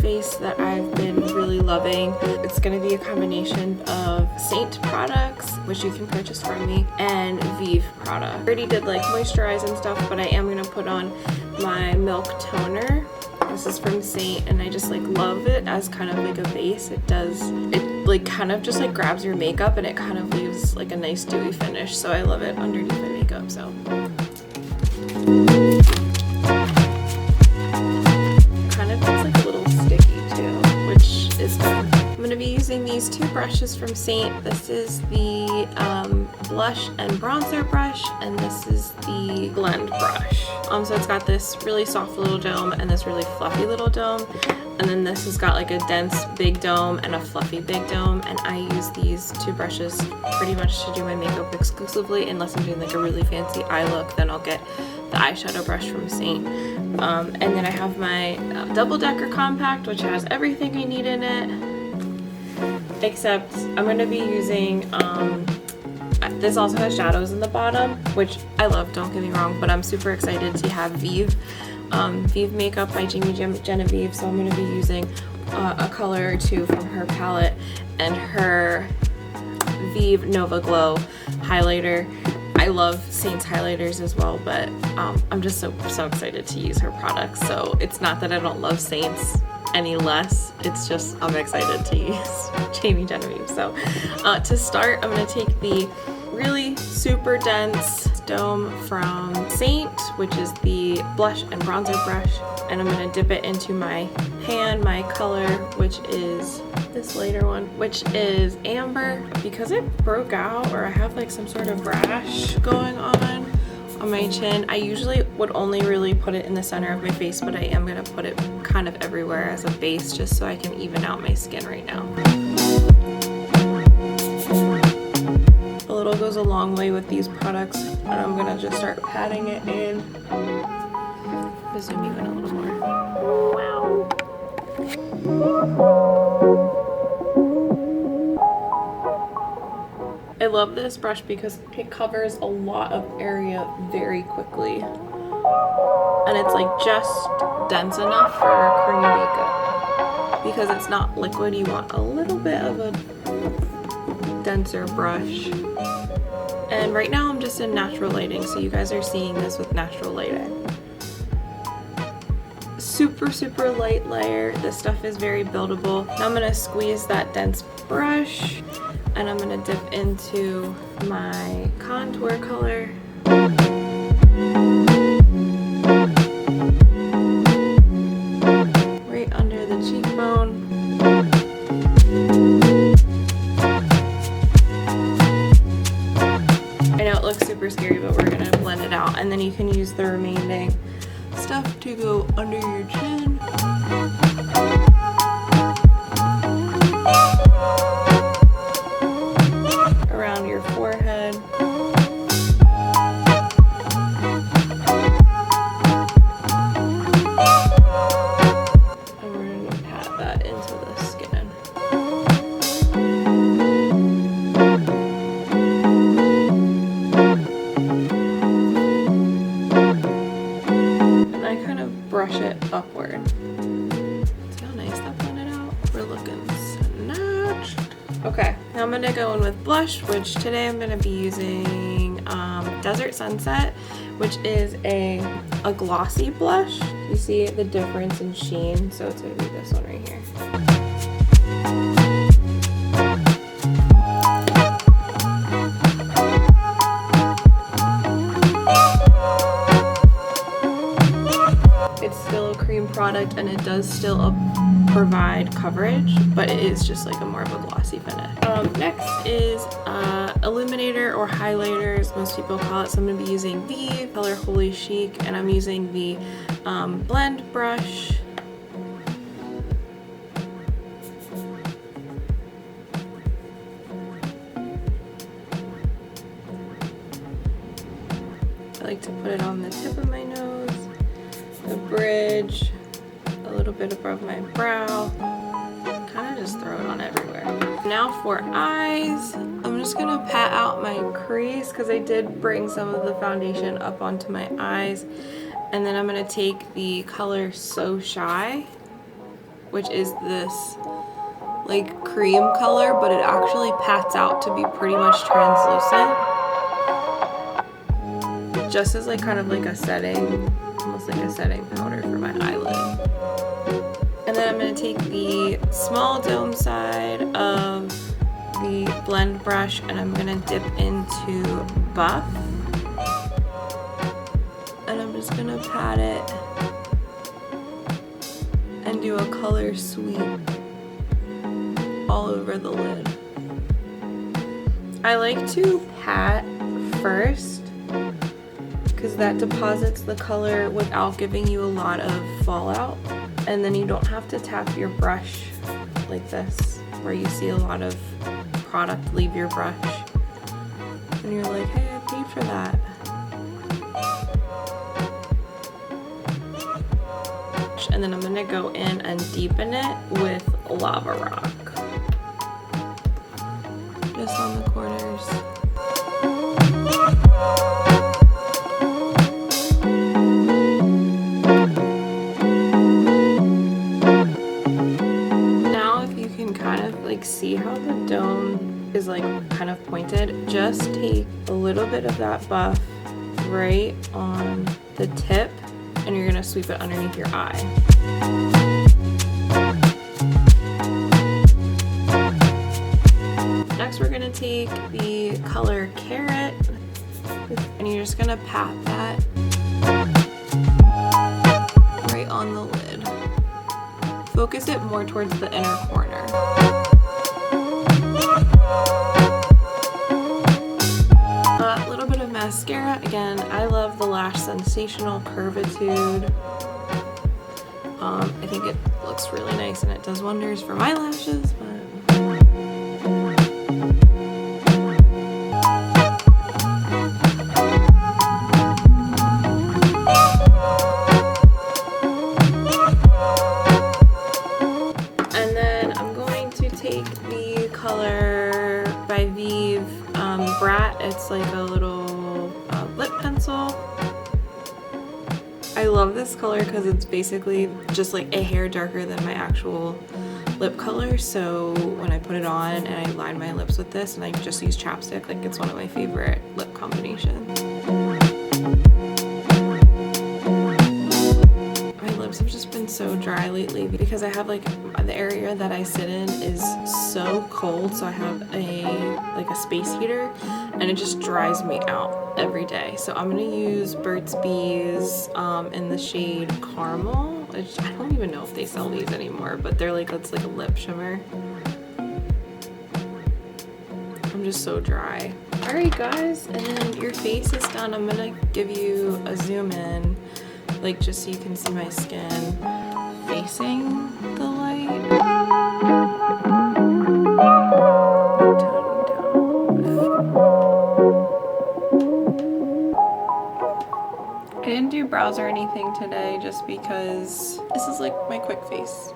face that I've been really loving. It's going to be a combination of Seint products, which you can purchase from me, and Vieve product. I already did like moisturize and stuff, but I am going to put on my Milk Toner. This is from Seint, and I just like love it as kind of like a base. It like kind of just like grabs your makeup and it kind of leaves like a nice dewy finish. So I love it underneath my makeup. So kind of feels like a little sticky too, which is good. I'm going to be using these two brushes from Seint. This is the blush and bronzer brush, and this is the blend brush. So it's got this really soft little dome and this really fluffy little dome, and then this has got like a dense big dome and a fluffy big dome, and I use these two brushes pretty much to do my makeup exclusively. Unless I'm doing like a really fancy eye look, then I'll get the eyeshadow brush from Seint. And then I have my double decker compact, which has everything I need in it, except I'm going to be using this also has shadows in the bottom, which I love, don't get me wrong, but I'm super excited to have Vieve makeup by Jamie Genevieve, so I'm going to be using a color or two from her palette and her Vieve Nova Glow highlighter. I love Seint's highlighters as well, but I'm just so excited to use her products. So it's not that I don't love Seint's any less, it's just I'm excited to use Jamie Genevieve. So to start, I'm going to take the really super dense dome from Seint, which is the blush and bronzer brush, and I'm going to dip it into my pan, my color, which is this later one, which is amber. Because it broke out, or I have like some sort of rash going on my chin, I usually would only really put it in the center of my face, but I am going to put it kind of everywhere as a base just so I can even out my skin right now. A little goes a long way with these products, and I'm going to just start patting it in. Zoom you in a little more. Wow. I love this brush because it covers a lot of area very quickly, and it's like just dense enough for a creamy makeup. Because it's not liquid, you want a little bit of a denser brush. And right now I'm just in natural lighting, so you guys are seeing this with natural lighting. Super light layer. This stuff is very buildable. Now I'm gonna squeeze that dense brush, and I'm gonna dip into my contour color. Right under the cheekbone. I know it looks super scary, but we're gonna blend it out, and then you can use the remaining stuff to go under your chin. Around your forehead. And we're going to pat that into the skin. And I kind of brush it upward. See how nice that blended out? We're looking snatched. Okay, now I'm gonna go in with blush, which today I'm gonna be using Desert Sunset, which is a glossy blush. You see the difference in sheen, so it's gonna be this one right here. It's still a cream product, and it does still provide coverage, but it is just like a more of a glossy finish. Next is illuminator or highlighter, as most people call it. So I'm going to be using the color Holy Chic, and I'm using the blend brush. I like to put it on the tip of my nose, the bridge, a little bit above my brow, kind of just throw it on everywhere. Now for eyes, I'm just gonna pat out my crease because I did bring some of the foundation up onto my eyes, and then I'm gonna take the color So Shy, which is this like cream color, but it actually pats out to be pretty much translucent. Just as like kind of like a setting, almost like a setting powder for my eyelid. And then I'm going to take the small dome side of the blend brush and I'm going to dip into Buff. And I'm just going to pat it and do a color sweep all over the lid. I like to pat first because that deposits the color without giving you a lot of fallout, and then you don't have to tap your brush like this where you see a lot of product leave your brush and you're like, hey, I paid for that. And then I'm gonna go in and deepen it with Lava Rock just on the corners. See how the dome is like kind of pointed? Just take a little bit of that Buff right on the tip and you're gonna sweep it underneath your eye. Next we're gonna take the color Carrot and you're just gonna pat that right on the lid. Focus it more towards the inner corner. A little bit of mascara. Again, I love the Lash Sensational Curvitude. I think it looks really nice and it does wonders for my lashes, but and then I'm going to take the color by Vieve Brat. It's like a little lip pencil. I love this color because it's basically just like a hair darker than my actual lip color, so when I put it on and I line my lips with this and I just use chapstick, like it's one of my favorite lip combinations. My lips have just been so dry lately because I have like the area that I sit in is so cold, so I have a space heater and it just dries me out every day. So I'm gonna use Burt's Bees in the shade Caramel. I don't even know if they sell these anymore, but they're like, it's like a lip shimmer. I'm just so dry. Alright guys, and your face is done. I'm gonna give you a zoom in, like just so you can see my skin facing the light. I didn't do brows or anything today just because this is like my quick face.